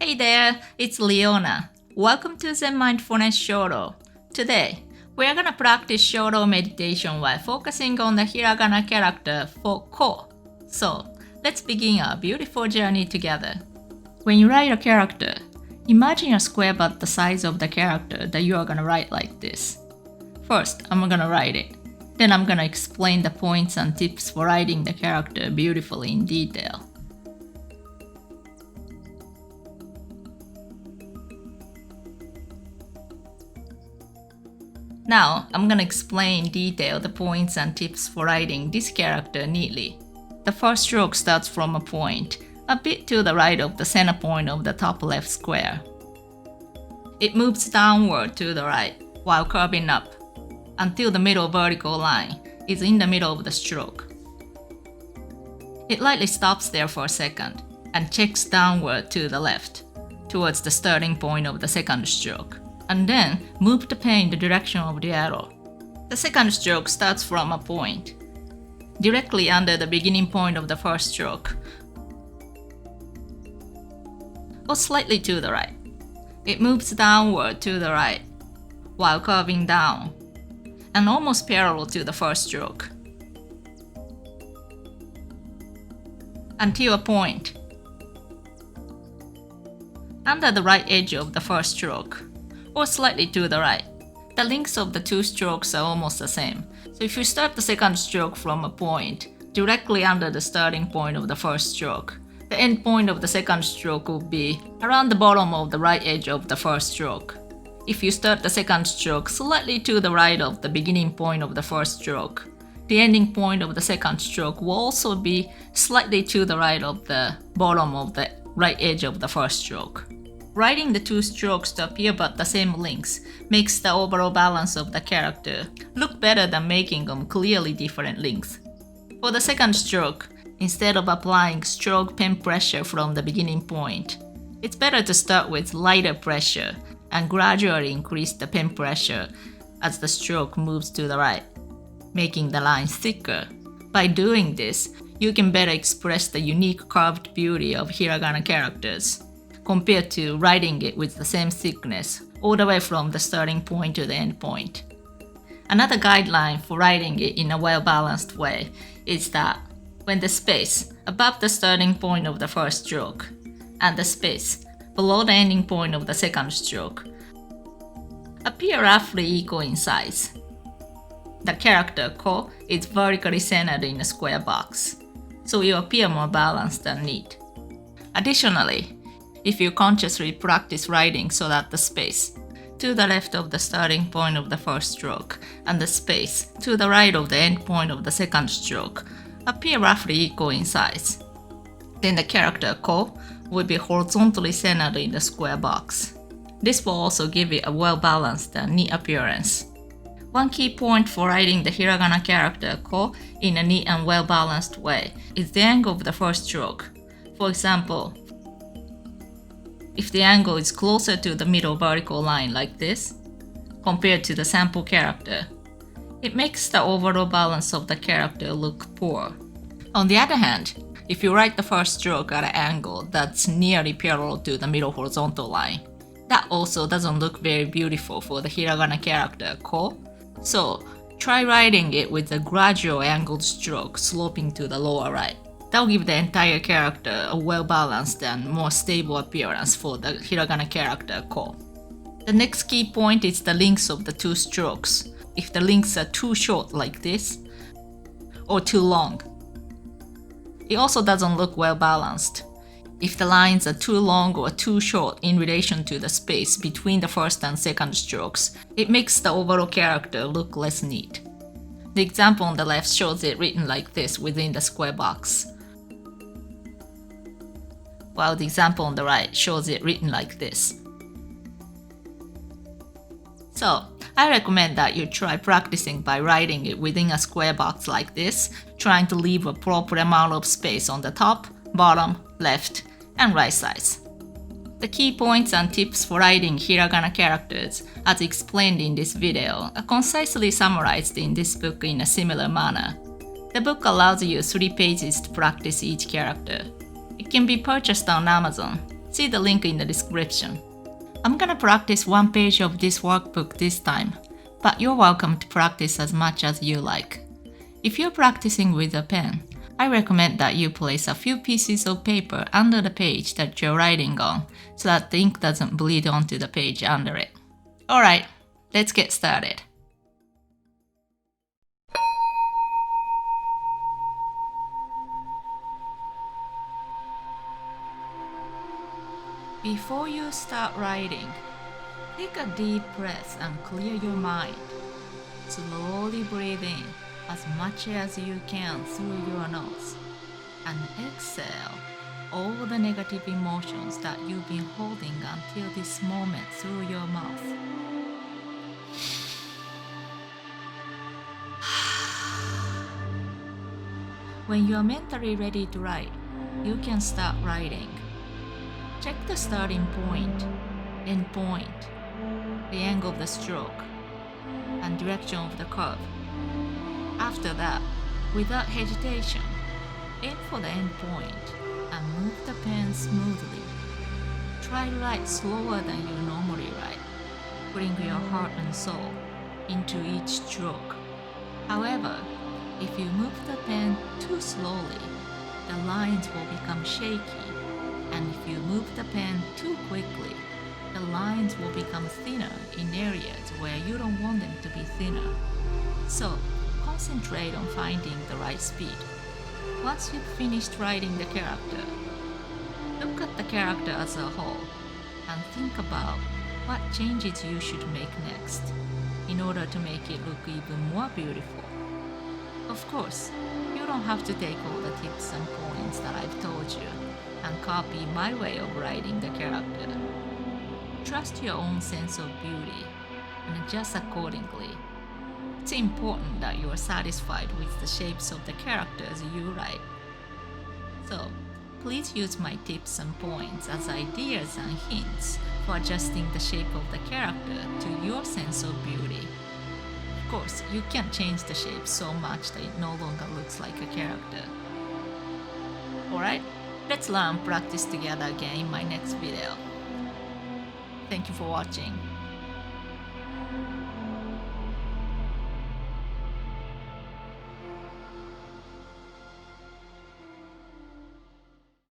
Hey there, it's Leona. Welcome to Zen Mindfulness Shodo. Today, we are gonna practice Shodo meditation while focusing on the Hiragana character for ko. So, let's begin our beautiful journey together. When you write a character, imagine a square but the size of the character that you are gonna write like this. First, I'm gonna write it. Then I'm gonna explain the points and tips for writing the character beautifully in detail. Now, I'm gonna explain in detail the points and tips for writing this character neatly. The first stroke starts from a point, a bit to the right of the center point of the top left square. It moves downward to the right, while curving up, until the middle vertical line is in the middle of the stroke. It lightly stops there for a second, and checks downward to the left, towards the starting point of the second stroke, and then move the pen in the direction of the arrow. The second stroke starts from a point, directly under the beginning point of the first stroke, or slightly to the right. It moves downward to the right, while curving down, and almost parallel to the first stroke, until a point under the right edge of the first stroke, or slightly to the right. The lengths of the two strokes are almost the same. So if you start the second stroke from a point directly under the starting point of the first stroke, the end point of the second stroke will be around the bottom of the right edge of the first stroke. If you start the second stroke slightly to the right of the beginning point of the first stroke, the ending point of the second stroke will also be slightly to the right of the bottom of the right edge of the first stroke. Writing the two strokes to appear but the same lengths makes the overall balance of the character look better than making them clearly different lengths. For the second stroke, instead of applying stroke pen pressure from the beginning point, it's better to start with lighter pressure and gradually increase the pen pressure as the stroke moves to the right, making the lines thicker. By doing this, you can better express the unique curved beauty of Hiragana characters, compared to writing it with the same thickness all the way from the starting point to the end point. Another guideline for writing it in a well-balanced way is that when the space above the starting point of the first stroke and the space below the ending point of the second stroke appear roughly equal in size, the character ko is vertically centered in a square box, so you appear more balanced and neat. Additionally, if you consciously practice writing so that the space to the left of the starting point of the first stroke and the space to the right of the end point of the second stroke appear roughly equal in size, then the character ko will be horizontally centered in the square box. This will also give it a well-balanced and neat appearance. One key point for writing the Hiragana character ko in a neat and well-balanced way is the angle of the first stroke. For example, if the angle is closer to the middle vertical line like this, compared to the sample character, it makes the overall balance of the character look poor. On the other hand, if you write the first stroke at an angle that's nearly parallel to the middle horizontal line, that also doesn't look very beautiful for the Hiragana character ko. So try writing it with a gradual angled stroke sloping to the lower right. That'll give the entire character a well-balanced and more stable appearance for the Hiragana character ko. The next key point is the lengths of the two strokes. If the lengths are too short like this, or too long, it also doesn't look well-balanced. If the lines are too long or too short in relation to the space between the first and second strokes, it makes the overall character look less neat. The example on the left shows it written like this within the square box, while the example on the right shows it written like this. So, I recommend that you try practicing by writing it within a square box like this, trying to leave a proper amount of space on the top, bottom, left, and right sides. The key points and tips for writing Hiragana characters, as explained in this video, are concisely summarized in this book in a similar manner. The book allows you 3 pages to practice each character. It can be purchased on Amazon. See the link in the description. I'm gonna practice one page of this workbook this time, but you're welcome to practice as much as you like. If you're practicing with a pen, I recommend that you place a few pieces of paper under the page that you're writing on so that the ink doesn't bleed onto the page under it. Alright, let's get started. Before you start writing, take a deep breath and clear your mind. Slowly breathe in as much as you can through your nose and exhale all the negative emotions that you've been holding until this moment through your mouth. When you are mentally ready to write, you can start writing. Check the starting point, end point, the angle of the stroke, and direction of the curve. After that, without hesitation, aim for the end point and move the pen smoothly. Try to write slower than you normally write. Bring your heart and soul into each stroke. However, if you move the pen too slowly, the lines will become shaky. And if you move the pen too quickly, the lines will become thinner in areas where you don't want them to be thinner. So, concentrate on finding the right speed. Once you've finished writing the character, look at the character as a whole and think about what changes you should make next in order to make it look even more beautiful. Of course, you don't have to take all the tips and points that I've told you and copy my way of writing the character. Trust your own sense of beauty and adjust accordingly. It's important that you are satisfied with the shapes of the characters you write. So, please use my tips and points as ideas and hints for adjusting the shape of the character to your sense of beauty. Of course, you can't change the shape so much that it no longer looks like a character. Alright? Let's learn and practice together again in my next video. Thank you for watching.